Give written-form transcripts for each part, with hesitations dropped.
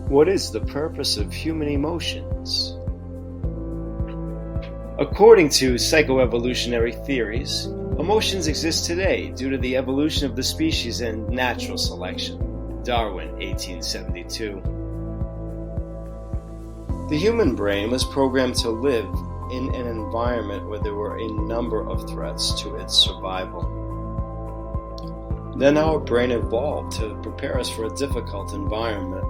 What is the purpose of human emotions? According to psychoevolutionary theories, emotions exist today due to the evolution of the species and natural selection. Darwin, 1872. The human brain was programmed to live in an environment where there were a number of threats to its survival. Then our brain evolved to prepare us for a difficult environment.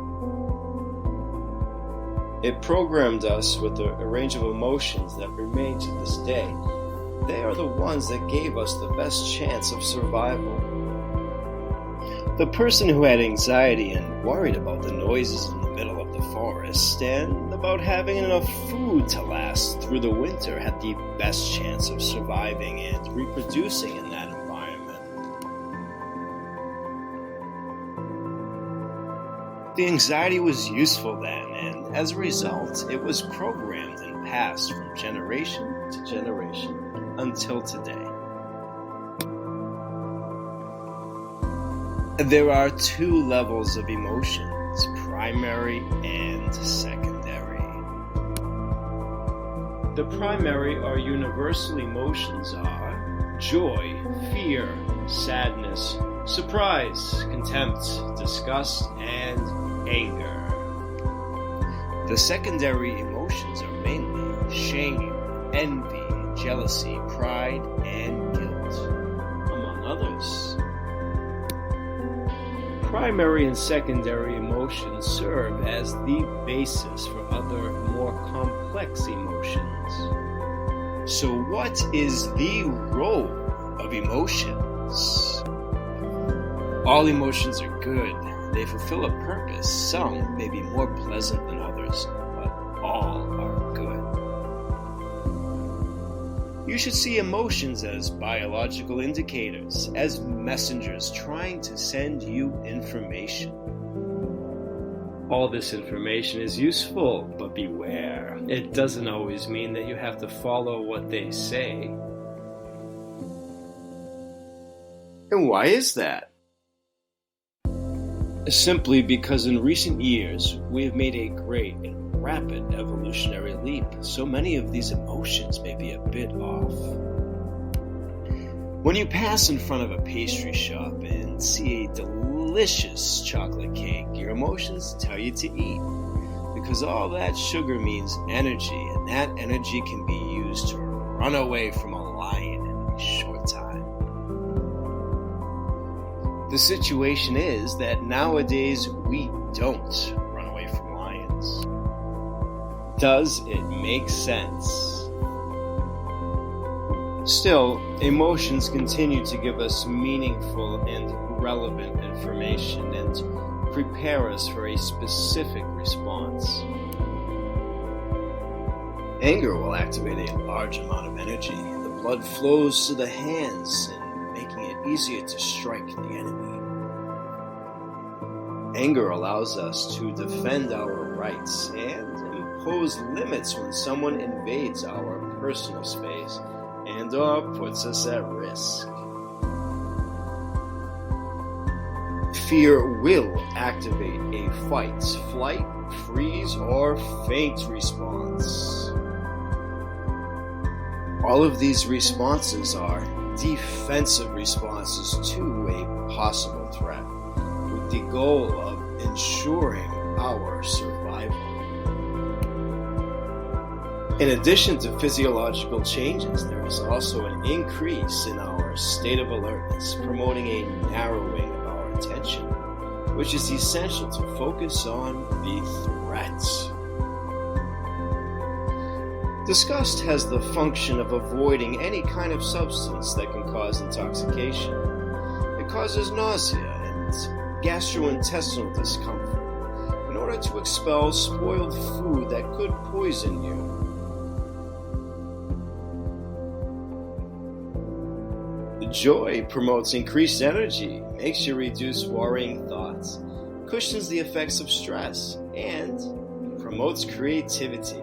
It programmed us with a range of emotions that remain to this day. They are the ones that gave us the best chance of survival. The person who had anxiety and worried about the noises in the middle of the forest and about having enough food to last through the winter had the best chance of surviving and reproducing in that environment. The anxiety was useful then, and as a result, it was programmed and passed from generation to generation until today. There are two levels of emotions, primary and secondary. The primary or universal emotions are joy, fear, sadness, surprise, contempt, disgust, and anger. The secondary emotions are mainly shame, envy, jealousy, pride, and guilt, among others. Primary and secondary emotions serve as the basis for other more complex emotions. So what is the role of emotions? All emotions are good. They fulfill a purpose. Some may be more pleasant than others, but all are good. You should see emotions as biological indicators, as messengers trying to send you information. All this information is useful, but beware. It doesn't always mean that you have to follow what they say. And why is that? Simply because in recent years, we have made a great and rapid evolutionary leap. So many of these emotions may be a bit off. When you pass in front of a pastry shop and see a delicious chocolate cake, your emotions tell you to eat. Because all that sugar means energy, and that energy can be used to run away from a lion in a short time. The situation is that nowadays we don't run away from lions. Does it make sense? Still, emotions continue to give us meaningful and relevant information and prepare us for a specific response. Anger will activate a large amount of energy. The blood flows to the hands, making it easier to strike the enemy. Anger allows us to defend our rights and impose limits when someone invades our personal space and/or puts us at risk. Fear will activate a fight, flight, freeze, or faint response. All of these responses are defensive responses to a possible threat, with the goal of ensuring our survival. In addition to physiological changes, there is also an increase in our state of alertness, promoting a narrowing of our attention, which is essential to focus on the threat. Disgust has the function of avoiding any kind of substance that can cause intoxication. It causes nausea and gastrointestinal discomfort in order to expel spoiled food that could poison you. Joy promotes increased energy, makes you reduce worrying thoughts, cushions the effects of stress, and promotes creativity.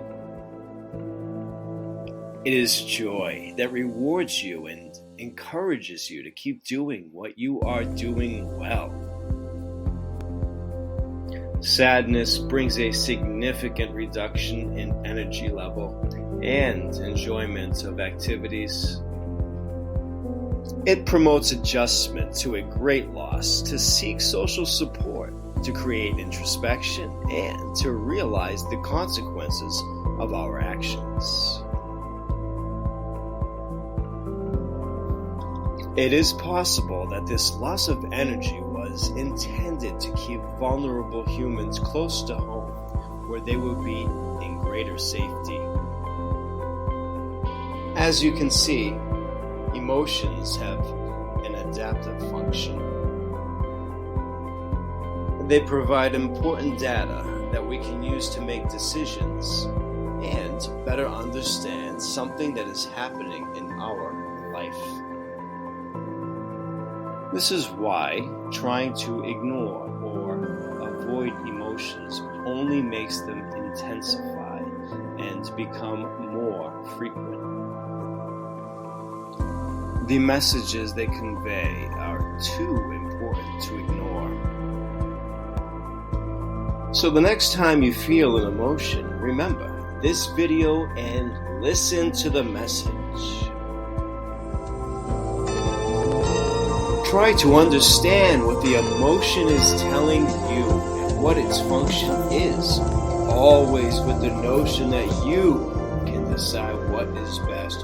It is joy that rewards you and encourages you to keep doing what you are doing well. Sadness brings a significant reduction in energy level and enjoyment of activities. It promotes adjustment to a great loss, to seek social support, to create introspection, and to realize the consequences of our actions. It is possible that this loss of energy was intended to keep vulnerable humans close to home, where they would be in greater safety. As you can see, emotions have an adaptive function. They provide important data that we can use to make decisions and better understand something that is happening in our life. This is why trying to ignore or avoid emotions only makes them intensify and become more frequent. The messages they convey are too important to ignore. So the next time you feel an emotion, remember this video and listen to the message. Try to understand what the emotion is telling you and what its function is, always with the notion that you can decide what is best